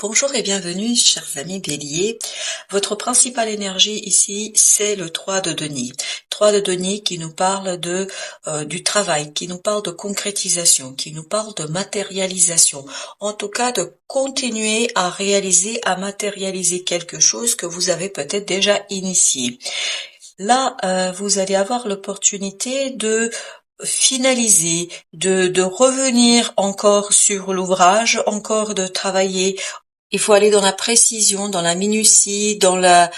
Bonjour et bienvenue, chers amis béliers. Votre principale énergie ici, c'est le 3 de denier. 3 de denier qui nous parle du travail, qui nous parle de concrétisation, qui nous parle de matérialisation. En tout cas, de continuer à réaliser, à matérialiser quelque chose que vous avez peut-être déjà initié. Là, vous allez avoir l'opportunité de finaliser, de revenir encore sur l'ouvrage, encore de travailler. Il faut aller dans la précision, dans la minutie, dans la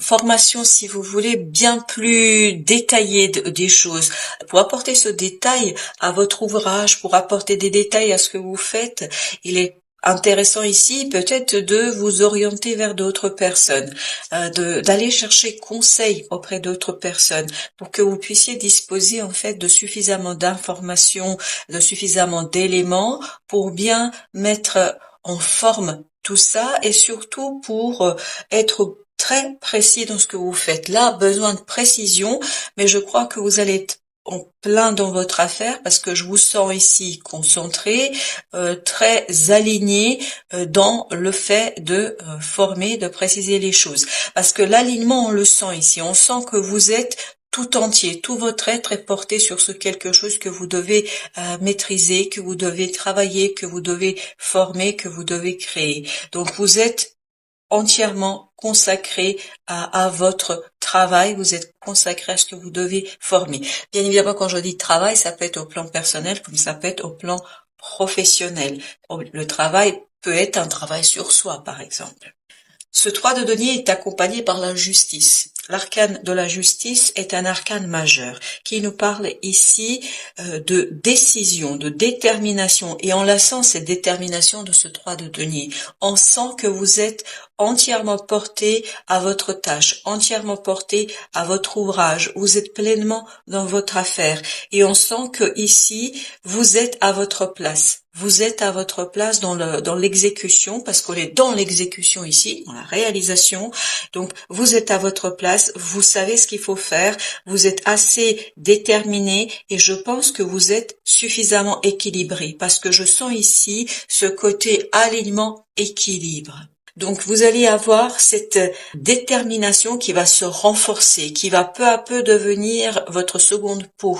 formation, si vous voulez, bien plus détaillée des choses. Pour apporter ce détail à votre ouvrage, pour apporter des détails à ce que vous faites, il est intéressant ici peut-être de vous orienter vers d'autres personnes, d'aller chercher conseil auprès d'autres personnes pour que vous puissiez disposer en fait de suffisamment d'informations, de suffisamment d'éléments pour bien mettre en forme tout ça et surtout pour être très précis dans ce que vous faites. Là, besoin de précision, mais je crois que vous allez être en plein dans votre affaire parce que je vous sens ici concentré, très aligné dans le fait de former, de préciser les choses. Parce que l'alignement, on le sent ici, on sent que vous êtes tout entier, tout votre être est porté sur ce quelque chose que vous devez maîtriser, que vous devez travailler, que vous devez former, que vous devez créer. Donc vous êtes entièrement consacré à votre travail, vous êtes consacré à ce que vous devez former. Bien évidemment, quand je dis travail, ça peut être au plan personnel comme ça peut être au plan professionnel. Le travail peut être un travail sur soi, par exemple. Ce 3 de denier est accompagné par la justice. L'arcane de la justice est un arcane majeur qui nous parle ici de décision, de détermination. Et on la sent, cette détermination de ce 3 de denier. On sent que vous êtes entièrement porté à votre tâche, entièrement porté à votre ouvrage. Vous êtes pleinement dans votre affaire. Et on sent que ici, vous êtes à votre place. Vous êtes à votre place dans l'exécution, parce qu'on est dans l'exécution ici, dans la réalisation. Donc, vous êtes à votre place, vous savez ce qu'il faut faire, vous êtes assez déterminé et je pense que vous êtes suffisamment équilibré, parce que je sens ici ce côté alignement équilibre. Donc vous allez avoir cette détermination qui va se renforcer, qui va peu à peu devenir votre seconde peau,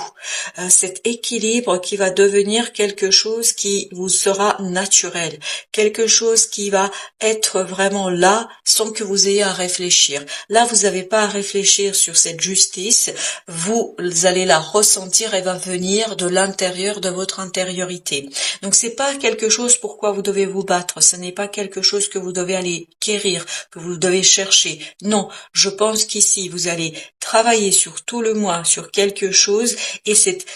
cet équilibre qui va devenir quelque chose qui vous sera naturel, quelque chose qui va être vraiment là sans que vous ayez à réfléchir. Là, vous n'avez pas à réfléchir sur cette justice, vous allez la ressentir, elle va venir de l'intérieur de votre intériorité. Donc c'est pas quelque chose pour quoi vous devez vous battre, ce n'est pas quelque chose que vous devez aller quérir, que vous devez chercher. Non, je pense qu'ici, vous allez travailler sur tout le mois, sur quelque chose, et cette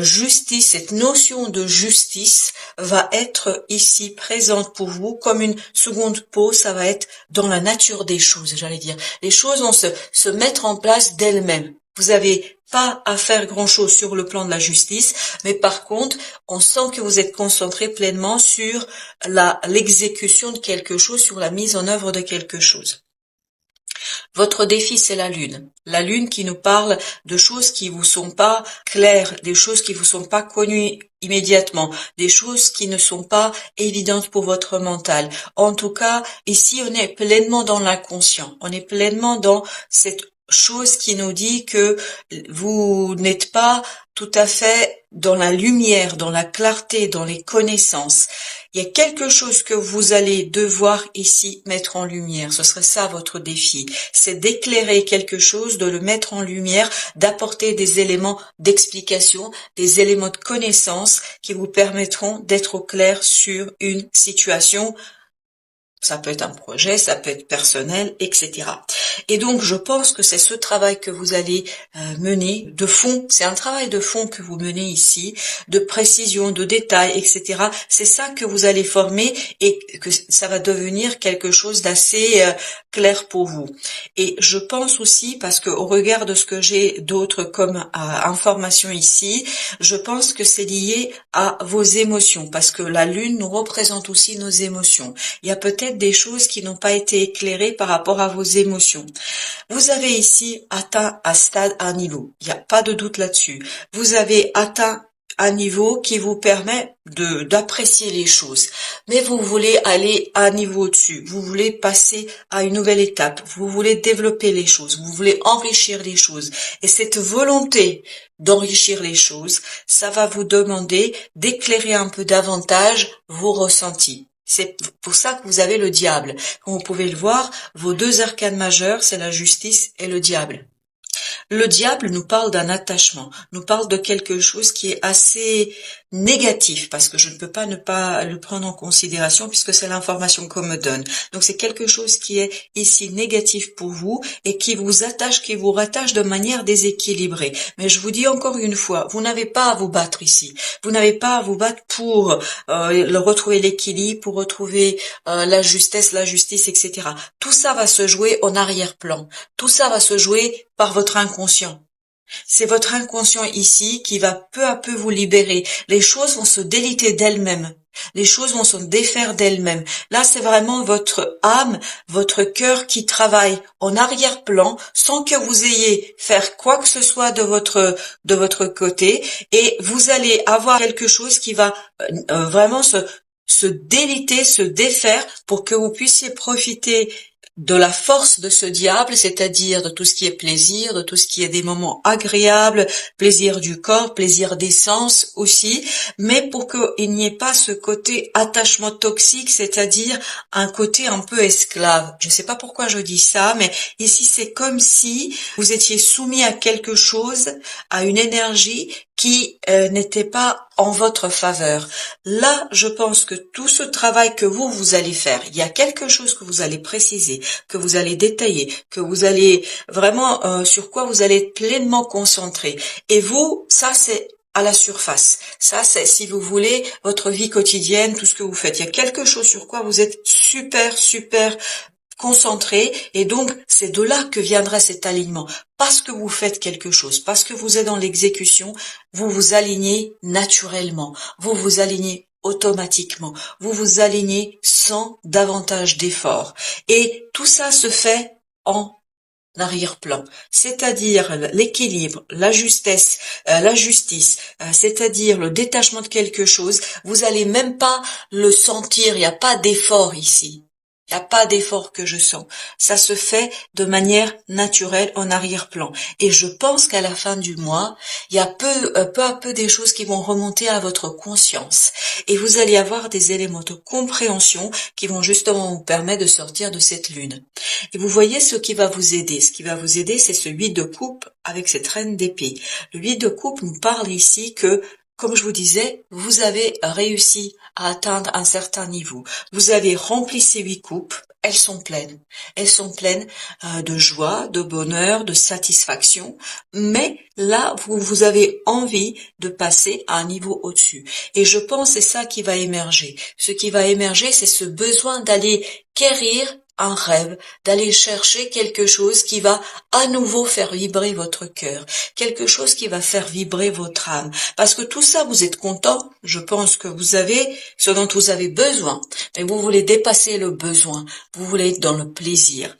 justice, cette notion de justice va être ici présente pour vous comme une seconde peau, ça va être dans la nature des choses, j'allais dire. Les choses vont se mettre en place d'elles-mêmes. Vous avez pas à faire grand-chose sur le plan de la justice, mais par contre, on sent que vous êtes concentré pleinement sur l'exécution de quelque chose, sur la mise en œuvre de quelque chose. Votre défi, c'est la lune. La lune qui nous parle de choses qui vous sont pas claires, des choses qui vous sont pas connues immédiatement, des choses qui ne sont pas évidentes pour votre mental. En tout cas, ici, on est pleinement dans l'inconscient. On est pleinement dans cette chose qui nous dit que vous n'êtes pas tout à fait dans la lumière, dans la clarté, dans les connaissances. Il y a quelque chose que vous allez devoir ici mettre en lumière. Ce serait ça votre défi. C'est d'éclairer quelque chose, de le mettre en lumière, d'apporter des éléments d'explication, des éléments de connaissance qui vous permettront d'être au clair sur une situation. Ça peut être un projet, ça peut être personnel, etc. Et donc, je pense que c'est ce travail que vous allez mener de fond. C'est un travail de fond que vous menez ici, de précision, de détail, etc. C'est ça que vous allez former et que ça va devenir quelque chose d'assez clair pour vous. Et je pense aussi, parce que au regard de ce que j'ai d'autres comme information ici, je pense que c'est lié à vos émotions, parce que la lune nous représente aussi nos émotions. Il y a peut-être des choses qui n'ont pas été éclairées par rapport à vos émotions. Vous avez ici atteint un stade, un niveau. Il n'y a pas de doute là-dessus. Vous avez atteint un niveau qui vous permet d'apprécier les choses. Mais vous voulez aller à un niveau au-dessus. Vous voulez passer à une nouvelle étape. Vous voulez développer les choses. Vous voulez enrichir les choses. Et cette volonté d'enrichir les choses, ça va vous demander d'éclairer un peu davantage vos ressentis. C'est pour ça que vous avez le diable. Comme vous pouvez le voir, vos deux arcanes majeurs, c'est la justice et le diable. Le diable nous parle d'un attachement, nous parle de quelque chose qui est assez négatif, parce que je ne peux pas ne pas le prendre en considération puisque c'est l'information qu'on me donne. Donc c'est quelque chose qui est ici négatif pour vous et qui vous attache, qui vous rattache de manière déséquilibrée. Mais je vous dis encore une fois, vous n'avez pas à vous battre ici. Vous n'avez pas à vous battre pour retrouver l'équilibre, pour retrouver la justesse, la justice, etc. Tout ça va se jouer en arrière-plan. Tout ça va se jouer par votre inconscient. C'est votre inconscient ici qui va peu à peu vous libérer. Les choses vont se déliter d'elles-mêmes. Les choses vont se défaire d'elles-mêmes. Là, c'est vraiment votre âme, votre cœur qui travaille en arrière-plan sans que vous ayez faire quoi que ce soit de votre côté, et vous allez avoir quelque chose qui va vraiment se déliter, se défaire pour que vous puissiez profiter de la force de ce diable, c'est-à-dire de tout ce qui est plaisir, de tout ce qui est des moments agréables, plaisir du corps, plaisir des sens aussi, mais pour qu'il n'y ait pas ce côté attachement toxique, c'est-à-dire un côté un peu esclave. Je ne sais pas pourquoi je dis ça, mais ici c'est comme si vous étiez soumis à quelque chose, à une énergie qui n'était pas en votre faveur. Là, je pense que tout ce travail que vous allez faire, il y a quelque chose que vous allez préciser, que vous allez détailler, que vous allez vraiment sur quoi vous allez être pleinement concentré. Et vous, ça c'est à la surface. Ça, c'est, si vous voulez, votre vie quotidienne, tout ce que vous faites. Il y a quelque chose sur quoi vous êtes super concentré, et donc c'est de là que viendra cet alignement. Parce que vous faites quelque chose, parce que vous êtes dans l'exécution, vous vous alignez naturellement, vous vous alignez automatiquement, vous vous alignez sans davantage d'efforts. Et tout ça se fait en arrière-plan, c'est-à-dire l'équilibre, la justesse, la justice, c'est-à-dire le détachement de quelque chose. Vous allez même pas le sentir, il n'y a pas d'effort ici. Il n'y a pas d'effort que je sens. Ça se fait de manière naturelle en arrière-plan. Et je pense qu'à la fin du mois, il y a peu à peu des choses qui vont remonter à votre conscience. Et vous allez avoir des éléments de compréhension qui vont justement vous permettre de sortir de cette lune. Et vous voyez ce qui va vous aider. Ce qui va vous aider, c'est ce 8 de coupe avec cette reine d'épée. Le 8 de coupe nous parle ici que, comme je vous disais, vous avez réussi à atteindre un certain niveau. Vous avez rempli ces 8 coupes, elles sont pleines. Elles sont pleines de joie, de bonheur, de satisfaction. Mais là, vous avez envie de passer à un niveau au-dessus. Et je pense que c'est ça qui va émerger. Ce qui va émerger, c'est ce besoin d'aller quérir un rêve, d'aller chercher quelque chose qui va à nouveau faire vibrer votre cœur, quelque chose qui va faire vibrer votre âme. Parce que tout ça, vous êtes content, je pense que vous avez ce dont vous avez besoin, mais vous voulez dépasser le besoin, vous voulez être dans le plaisir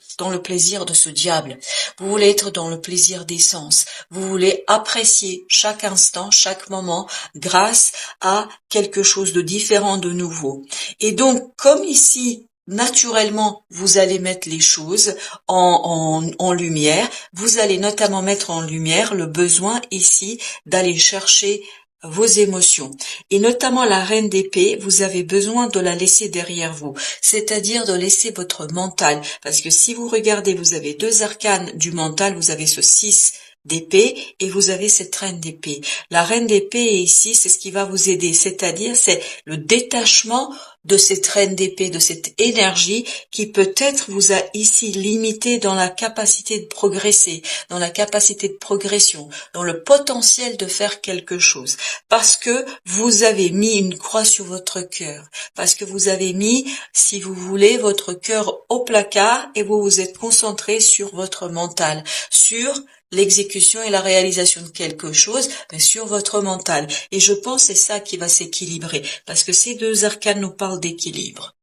de ce diable, vous voulez être dans le plaisir des sens, vous voulez apprécier chaque instant, chaque moment, grâce à quelque chose de différent, de nouveau. Et donc, comme ici, naturellement, vous allez mettre les choses en lumière. Vous allez notamment mettre en lumière le besoin ici d'aller chercher vos émotions. Et notamment la reine d'épée, vous avez besoin de la laisser derrière vous, c'est-à-dire de laisser votre mental. Parce que si vous regardez, vous avez 2 arcanes du mental, vous avez ce 6 d'épée et vous avez cette reine d'épée. La reine d'épée ici, c'est ce qui va vous aider, c'est-à-dire c'est le détachement de cette reine d'épée, de cette énergie qui peut-être vous a ici limité dans la capacité de progresser, dans la capacité de progression, dans le potentiel de faire quelque chose. Parce que vous avez mis une croix sur votre cœur, parce que vous avez mis, si vous voulez, votre cœur au placard et vous vous êtes concentré sur votre mental, sur l'exécution et la réalisation de quelque chose, mais sur votre mental. Et je pense que c'est ça qui va s'équilibrer, parce que ces 2 arcanes nous parlent d'équilibre.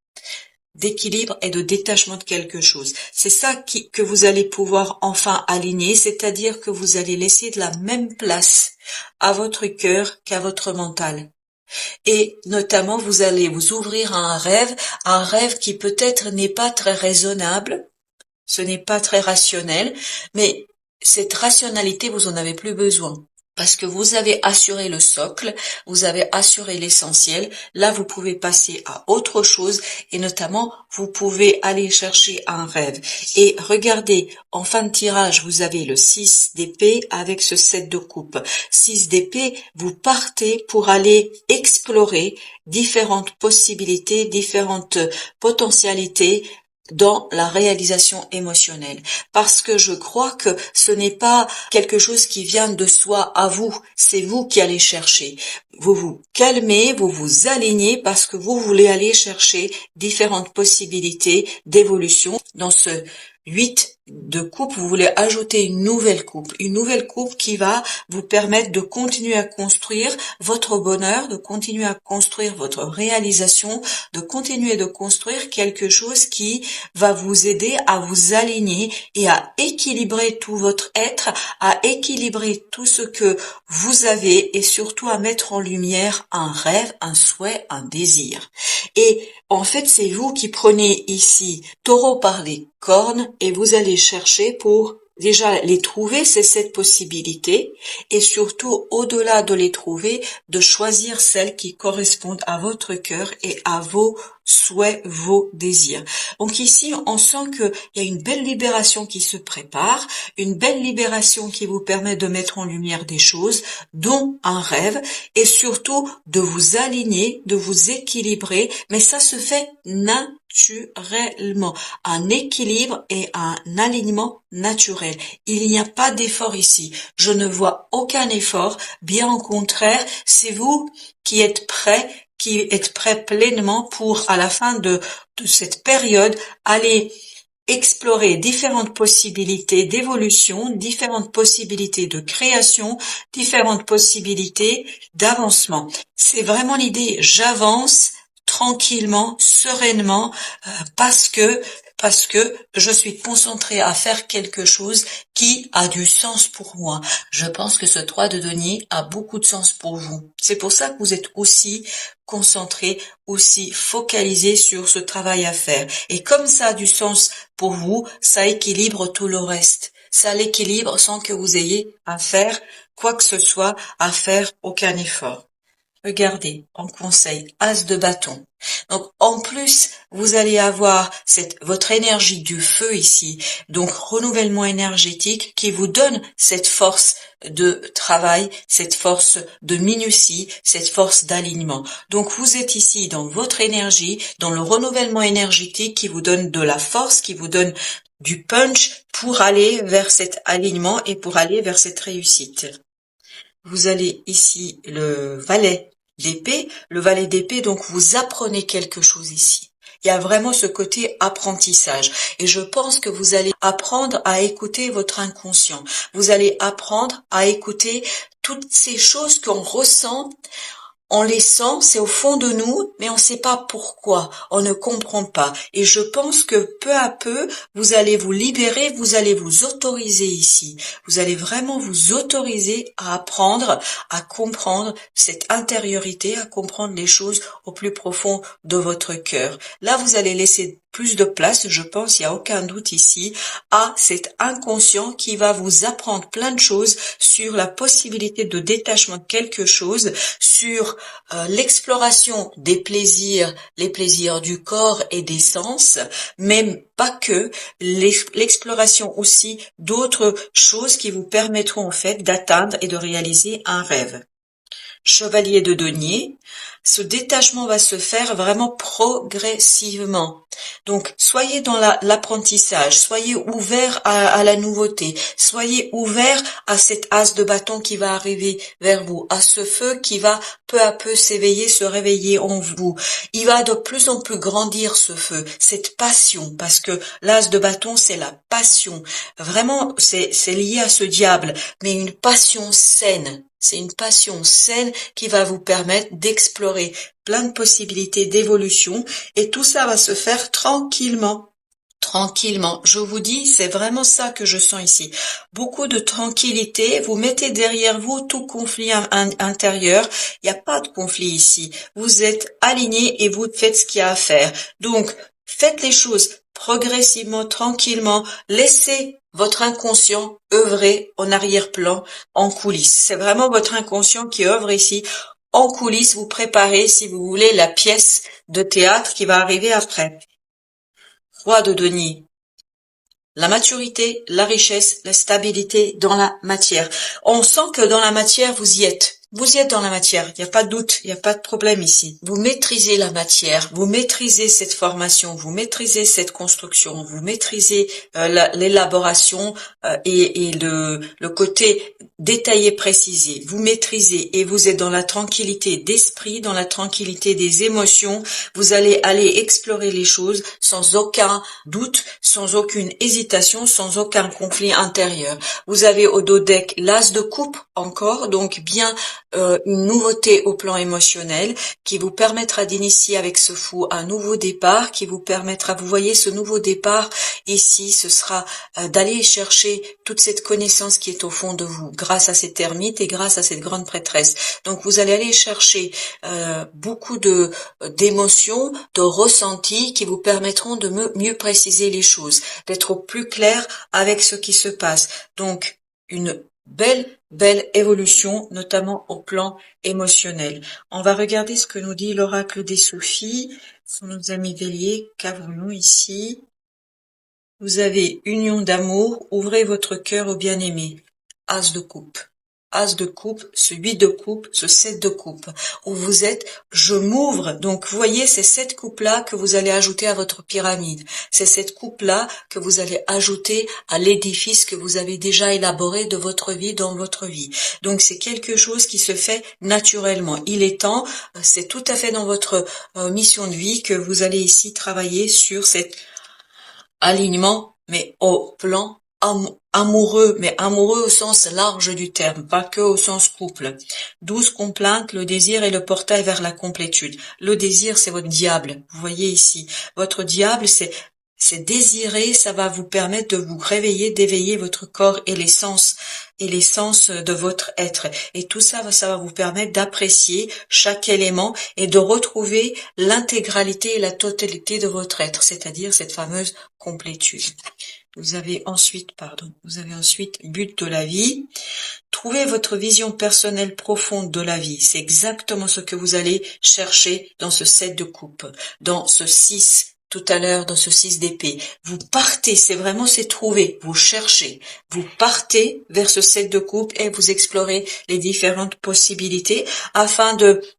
d'équilibre et de détachement de quelque chose. C'est ça que vous allez pouvoir enfin aligner, c'est-à-dire que vous allez laisser de la même place à votre cœur qu'à votre mental. Et notamment, vous allez vous ouvrir à un rêve qui peut-être n'est pas très raisonnable, ce n'est pas très rationnel, mais cette rationalité, vous en avez plus besoin. Parce que vous avez assuré le socle, vous avez assuré l'essentiel. Là, vous pouvez passer à autre chose et notamment, vous pouvez aller chercher un rêve. Et regardez, en fin de tirage, vous avez le 6 d'épée avec ce 7 de coupe. 6 d'épée, vous partez pour aller explorer différentes possibilités, différentes potentialités, dans la réalisation émotionnelle. Parce que je crois que ce n'est pas quelque chose qui vient de soi à vous, c'est vous qui allez chercher. Vous vous calmez, vous vous alignez parce que vous voulez aller chercher différentes possibilités d'évolution. Dans ce 8 de coupe, vous voulez ajouter une nouvelle coupe qui va vous permettre de continuer à construire votre bonheur, de continuer à construire votre réalisation, de continuer de construire quelque chose qui va vous aider à vous aligner et à équilibrer tout votre être, à équilibrer tout ce que vous avez et surtout à mettre en lumière un rêve, un souhait, un désir. Et en fait, c'est vous qui prenez ici taureau par les cornes et vous allez chercher pour déjà les trouver, c'est cette possibilité, et surtout au-delà de les trouver, de choisir celles qui correspondent à votre cœur et à vos souhaits, vos désirs. Donc ici, on sent qu'il y a une belle libération qui se prépare, une belle libération qui vous permet de mettre en lumière des choses, dont un rêve, et surtout de vous aligner, de vous équilibrer, mais ça se fait naturellement, un équilibre et un alignement naturel. Il n'y a pas d'effort ici. Je ne vois aucun effort. Bien au contraire, c'est vous qui êtes prêt pleinement pour, à la fin de cette période, aller explorer différentes possibilités d'évolution, différentes possibilités de création, différentes possibilités d'avancement. C'est vraiment l'idée, j'avance tranquillement, sereinement, parce que je suis concentrée à faire quelque chose qui a du sens pour moi. Je pense que ce 3 de denier a beaucoup de sens pour vous. C'est pour ça que vous êtes aussi concentré, aussi focalisé sur ce travail à faire. Et comme ça a du sens pour vous, ça équilibre tout le reste. Ça l'équilibre sans que vous ayez à faire quoi que ce soit, à faire aucun effort. Regardez, en conseil, as de bâton. Donc, en plus, vous allez avoir votre énergie du feu ici, donc renouvellement énergétique qui vous donne cette force de travail, cette force de minutie, cette force d'alignement. Donc, vous êtes ici dans votre énergie, dans le renouvellement énergétique qui vous donne de la force, qui vous donne du punch pour aller vers cet alignement et pour aller vers cette réussite. Vous allez ici le valet d'épée. Le valet d'épée, donc vous apprenez quelque chose ici. Il y a vraiment ce côté apprentissage. Et je pense que vous allez apprendre à écouter votre inconscient. Vous allez apprendre à écouter toutes ces choses qu'on ressent. On les sent, c'est au fond de nous, mais on ne sait pas pourquoi, on ne comprend pas. Et je pense que peu à peu, vous allez vous libérer, vous allez vous autoriser ici. Vous allez vraiment vous autoriser à apprendre, à comprendre cette intériorité, à comprendre les choses au plus profond de votre cœur. Là, vous allez laisser plus de place, je pense, il n'y a aucun doute ici, à cet inconscient qui va vous apprendre plein de choses sur la possibilité de détachement de quelque chose, sur l'exploration des plaisirs, les plaisirs du corps et des sens, même pas que, l'exploration aussi d'autres choses qui vous permettront en fait d'atteindre et de réaliser un rêve. Chevalier de denier, ce détachement va se faire vraiment progressivement. Donc, soyez dans l'apprentissage, soyez ouvert à la nouveauté, soyez ouvert à cet as de bâton qui va arriver vers vous, à ce feu qui va peu à peu s'éveiller, se réveiller en vous. Il va de plus en plus grandir ce feu, cette passion, parce que l'as de bâton, c'est la passion. Vraiment, c'est lié à ce diable, mais une passion saine. C'est une passion saine qui va vous permettre d'explorer plein de possibilités d'évolution et tout ça va se faire tranquillement. Tranquillement, je vous dis, c'est vraiment ça que je sens ici. Beaucoup de tranquillité, vous mettez derrière vous tout conflit intérieur. Il n'y a pas de conflit ici. Vous êtes aligné et vous faites ce qu'il y a à faire. Donc, faites les choses progressivement, tranquillement. Laissez votre inconscient œuvrer en arrière-plan, en coulisses. C'est vraiment votre inconscient qui œuvre ici. En coulisses, vous préparez, si vous voulez, la pièce de théâtre qui va arriver après. Roi de denier. La maturité, la richesse, la stabilité dans la matière. On sent que dans la matière, vous y êtes. Vous y êtes dans la matière, il n'y a pas de doute, il n'y a pas de problème ici. Vous maîtrisez la matière, vous maîtrisez cette formation, vous maîtrisez cette construction, vous maîtrisez l'élaboration et le côté détaillé, précisé. Vous maîtrisez et vous êtes dans la tranquillité d'esprit, dans la tranquillité des émotions. Vous allez aller explorer les choses sans aucun doute, sans aucune hésitation, sans aucun conflit intérieur. Vous avez au dos deck l'as de coupe encore, donc bien une nouveauté au plan émotionnel qui vous permettra d'initier avec ce fou un nouveau départ, qui vous permettra, vous voyez ce nouveau départ ici, ce sera d'aller chercher toute cette connaissance qui est au fond de vous, grâce à cette ermite et grâce à cette grande prêtresse. Donc vous allez aller chercher beaucoup d'émotions, de ressentis qui vous permettront de mieux préciser les choses, d'être au plus clair avec ce qui se passe. Donc une belle évolution, notamment au plan émotionnel. On va regarder ce que nous dit l'oracle des Sophies. Ce sont nos amis béliers. Qu'avons-nous ici? Vous avez union d'amour, ouvrez votre cœur au bien-aimé. As de coupe. As de coupe, ce 8 de coupe, ce 7 de coupe, où vous êtes, je m'ouvre. Donc, vous voyez, c'est cette coupe-là que vous allez ajouter à votre pyramide. C'est cette coupe-là que vous allez ajouter à l'édifice que vous avez déjà élaboré de votre vie dans votre vie. Donc, c'est quelque chose qui se fait naturellement. Il est temps, c'est tout à fait dans votre mission de vie que vous allez ici travailler sur cet alignement, mais au plan amoureux, mais amoureux au sens large du terme, pas que au sens couple. 12 complaintes, le désir est le portail vers la complétude. Le désir, c'est votre diable. Vous voyez ici, votre diable, c'est désirer, ça va vous permettre de vous réveiller, d'éveiller votre corps et l'essence de votre être. Et tout ça, ça va vous permettre d'apprécier chaque élément et de retrouver l'intégralité et la totalité de votre être, c'est-à-dire cette fameuse complétude. Vous avez ensuite but de la vie. Trouvez votre vision personnelle profonde de la vie. C'est exactement ce que vous allez chercher dans ce 7 de coupe, dans ce 6 tout à l'heure, dans ce 6 d'épée. Vous partez, c'est trouver, vous cherchez, vous partez vers ce 7 de coupe et vous explorez les différentes possibilités afin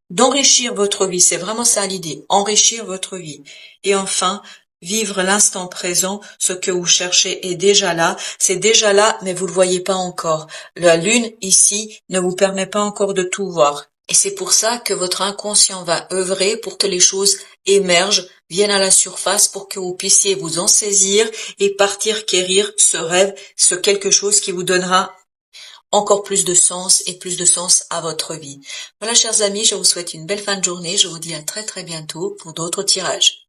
d'enrichir votre vie. C'est vraiment ça l'idée, enrichir votre vie. Et enfin, vivre l'instant présent, ce que vous cherchez est déjà là, c'est déjà là, mais vous le voyez pas encore. La lune, ici, ne vous permet pas encore de tout voir. Et c'est pour ça que votre inconscient va œuvrer pour que les choses émergent, viennent à la surface pour que vous puissiez vous en saisir et partir quérir ce rêve, ce quelque chose qui vous donnera encore plus de sens et plus de sens à votre vie. Voilà, chers amis, je vous souhaite une belle fin de journée. Je vous dis à très bientôt pour d'autres tirages.